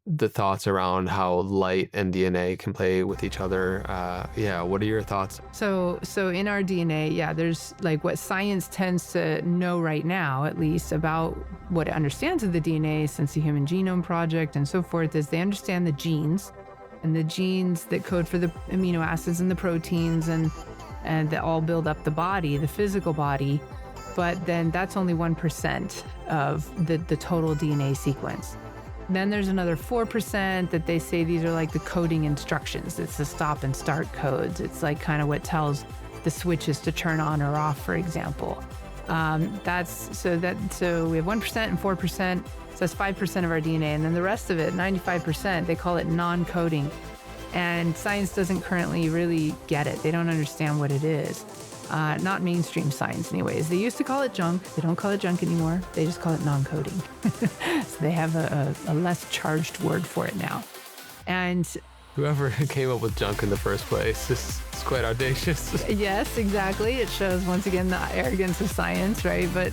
the thoughts around how light and DNA can play with each other. Yeah, what are your thoughts? So in our DNA, yeah, there's like what science tends to know right now, at least about what it understands of the DNA since the Human Genome Project and so forth, is they understand the genes and the genes that code for the amino acids and the proteins and that all build up the body, the physical body. But then that's only 1% of the total DNA sequence. Then there's another 4% that they say these are like the coding instructions. It's the stop and start codes. It's like kind of what tells the switches to turn on or off, for example. So we have 1% and 4%. So that's 5% of our DNA. And then the rest of it, 95%, they call it non-coding. And science doesn't currently really get it. They don't understand what it is. Not mainstream science anyways. They used to call it junk. They don't call it junk anymore. They just call it non-coding. So they have a less charged word for it now. And Whoever came up with junk in the first place is quite audacious. yes, exactly. It shows once again the arrogance of science, right? But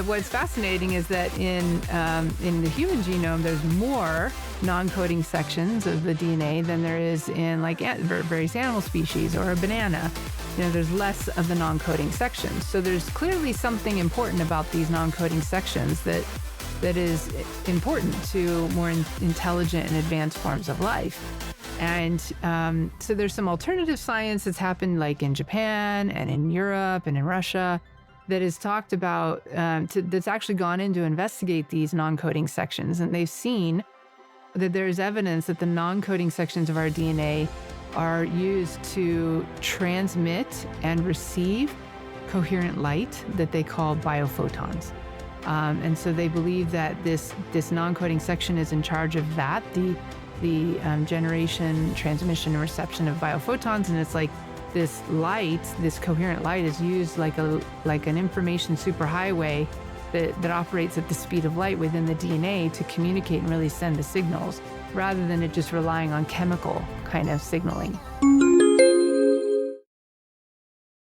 what's fascinating is that in the human genome, there's more non-coding sections of the DNA than there is in like various animal species or a banana. There's less of the non-coding sections. So there's clearly something important about these non-coding sections that is important to more intelligent and advanced forms of life. And so there's some alternative science that's happened like in Japan and in Europe and in Russia that is talked about, that's actually gone in to investigate these non-coding sections. And they've seen that there's evidence that the non-coding sections of our DNA are used to transmit and receive coherent light that they call biophotons. And so they believe that this non-coding section is in charge of that, the generation, transmission, and reception of biophotons. And it's like this light, this coherent light, is used like an information superhighway that operates at the speed of light within the DNA to communicate and really send the signals, rather than it just relying on chemical kind of signaling.